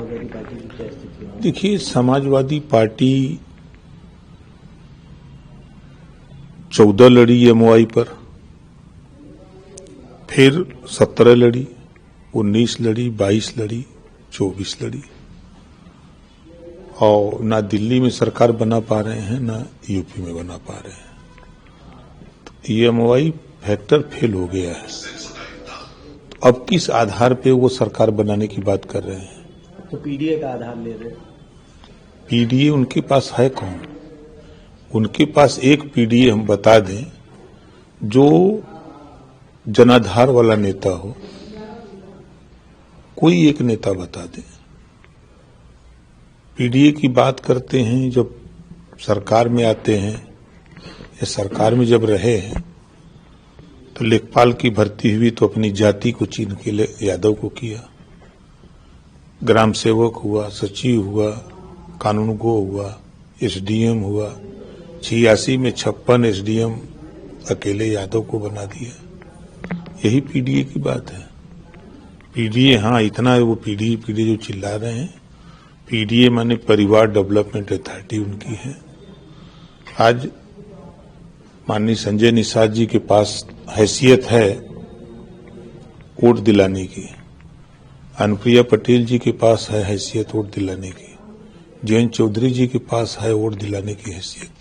Samajwadi party की क्या स्थिति है? देखिए, समाजवादी पार्टी 14 लड़ी एमओआई पर, फिर 17 लड़ी, 19 लड़ी, 22 लड़ी, 24 लड़ी, और ना दिल्ली में सरकार बना पा रहे हैं ना यूपी में बना पा रहे हैं। तो एमओआई फैक्टर फेल हो गया है। तो अब किस आधार पे वो सरकार बनाने की बात कर रहे हैं? तो पीडीए का आधार ले रहे हैं। पीडीए उनके पास है कौन? उनके पास एक पीडीए हम बता दें जो जनाधार वाला नेता हो, कोई एक नेता बता दें। पीडीए की बात करते हैं, जब सरकार में आते हैं या सरकार में जब रहे हैं तो लेखपाल की भर्ती हुई तो अपनी जाति को चीन के लिए यादव को किया, ग्राम सेवक हुआ, सचिव हुआ, कानूनगो हुआ, एसडीएम हुआ, 86 में 56 एसडीएम अकेले यादव को बना दिया। यही पीडीए की बात है। पीडीए, हाँ इतना है, वो पीडीए जो चिल्ला रहे हैं, पीडीए माने परिवार डेवलपमेंट अथॉरिटी उनकी है। आज माननीय संजय निषाद जी के पास हैसियत है वोट दिलाने की, अनुप्रिया पटेल जी के पास है हैसियत वोट दिलाने की, जयंत चौधरी जी के पास है वोट दिलाने की हैसियत,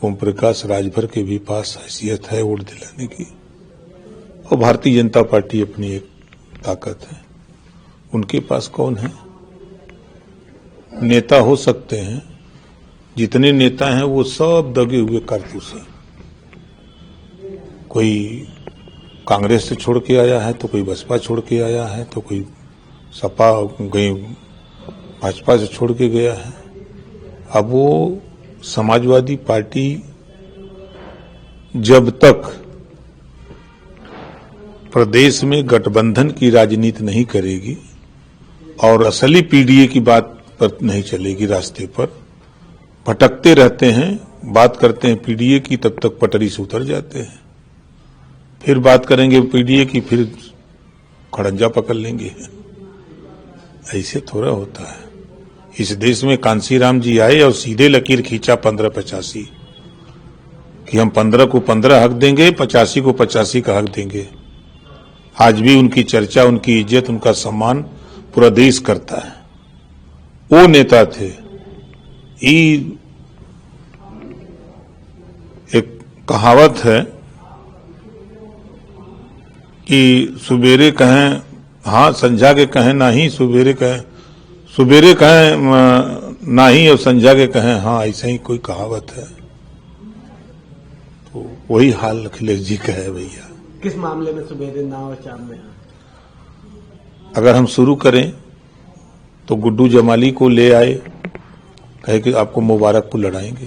ओम प्रकाश राजभर के भी पास हैसियत है वोट दिलाने की, और भारतीय जनता पार्टी अपनी एक ताकत है। उनके पास कौन है? नेता हो सकते हैं, जितने नेता हैं वो सब दगे हुए कारतूस हैं। कोई कांग्रेस से छोड़ के आया है, तो कोई बसपा छोड़ के आया है, तो कोई सपा गई भाजपा से छोड़ के गया है। अब वो समाजवादी पार्टी जब तक प्रदेश में गठबंधन की राजनीति नहीं करेगी और असली पीडीए की बात पर नहीं चलेगी, रास्ते पर भटकते रहते हैं, बात करते हैं पीडीए की, तब तक पटरी से उतर जाते हैं। फिर बात करेंगे पीडीए की, फिर खड़ंजा पकड़ लेंगे। ऐसे थोड़ा होता है। इस देश में कांसीराम जी आए और सीधे लकीर खींचा 1585 कि हम 15 को 15 हक देंगे, 85 को 85 का हक देंगे। आज भी उनकी चर्चा, उनकी इज्जत, उनका सम्मान पूरा देश करता है। वो नेता थे। एक कहावत है कि सवेरे कहें हाँ, संझा के कहें नहीं, सवेरे कहें नहीं और संझा के कहें हाँ, ऐसा ही कोई कहावत है। तो वही हाल अखिलेश जी का है भैया। किस मामले में सवेरे ना और शाम में? अगर हम शुरू करें तो गुड्डू जमाली को ले आए, कहे कि आपको मुबारकपुर लड़ाएंगे,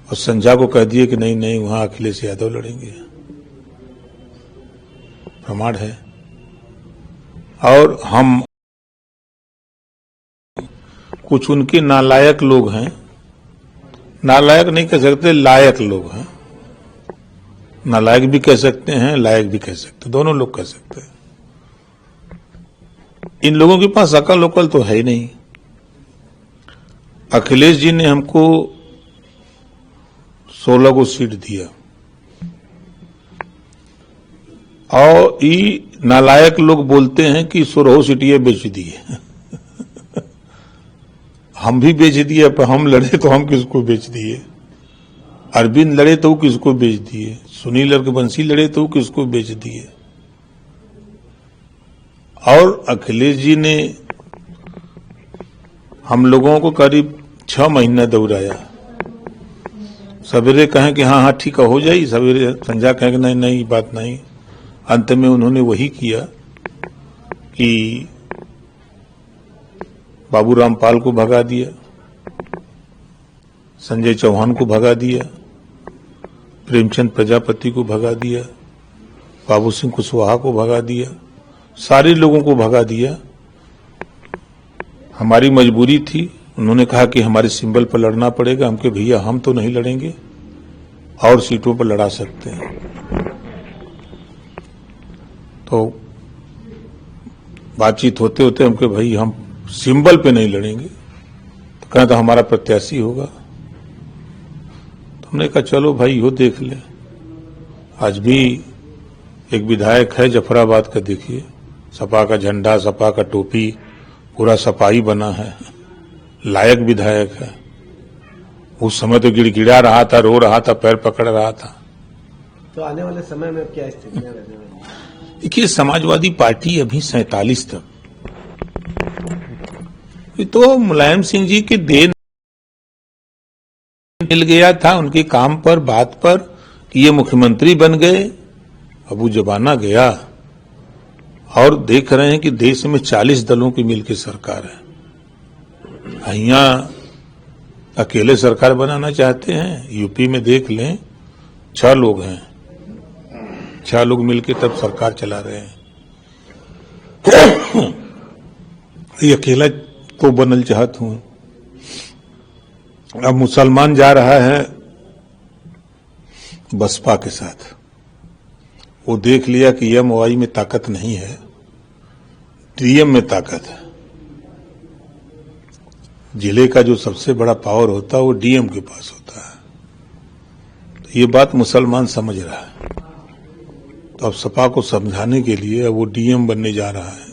और संझा को कह दिए कि नहीं वहां अखिलेश यादव लड़ेंगे। प्रमाण है। और हम कुछ उनके नालायक लोग हैं, नालायक नहीं कह सकते, लायक लोग हैं। नालायक भी कह सकते हैं, लायक भी कह सकते, दोनों लोग कह सकते हैं। इन लोगों के पास अकल उकल तो है ही नहीं। अखिलेश जी ने हमको 16 को सीट दिया, और ये नालायक लोग बोलते हैं कि 16 सीटें बेच दी है। हम भी बेच दिए, पर हम लड़े तो हम किसको बेच दिए? अरविंद लड़े तो वो किसको बेच दिए? सुनील रघुवंशी लड़े तो वो किसको बेच दिए? और अखिलेश जी ने हम लोगों को करीब 6 महीना दौड़ाया। सवेरे कहें कि हाँ ठीक है हो जाए, सवेरे संझा कहें कि नहीं बात नहीं। अंत में उन्होंने वही किया कि बाबू रामपाल को भगा दिया, संजय चौहान को भगा दिया, प्रेमचंद प्रजापति को भगा दिया, बाबू सिंह कुशवाहा को भगा दिया, सारे लोगों को भगा दिया। हमारी मजबूरी थी। उन्होंने कहा कि हमारे सिंबल पर लड़ना पड़ेगा। हम कहे भैया हम तो नहीं लड़ेंगे, और सीटों पर लड़ा सकते हैं। तो बातचीत होते होते हमके भाई हम सिंबल पे नहीं लड़ेंगे, तो कहा तो हमारा प्रत्याशी होगा। तो हमने कहा चलो भाई यो देख ले। आज भी एक विधायक है जफराबाद का, देखिए सपा का झंडा, सपा का टोपी, पूरा सपाई बना है, लायक विधायक है। उस समय तो गिड़गिड़ा रहा था, रो रहा था, पैर पकड़ रहा था। तो आने वाले समय में क्या स्थितियां रहने वाली? देखिए समाजवादी पार्टी अभी 47 तक, तो मुलायम सिंह जी के देन मिल गया था उनके काम पर, बात पर कि ये मुख्यमंत्री बन गए। अब वो जमाना गया और देख रहे हैं कि देश में 40 दलों की मिलकर सरकार है। यहां अकेले सरकार बनाना चाहते हैं, यूपी में देख लें 6 लोग हैं, 6 लोग मिलकर तब सरकार चला रहे हैं। ये अकेला तो बनल चाहत हूं। अब मुसलमान जा रहा है बसपा के साथ। वो देख लिया कि एमओआई में ताकत नहीं है, डीएम में ताकत है। जिले का जो सबसे बड़ा पावर होता है वो डीएम के पास होता है। तो ये बात मुसलमान समझ रहा है। तो अब सपा को समझाने के लिए वो डीएम बनने जा रहा है।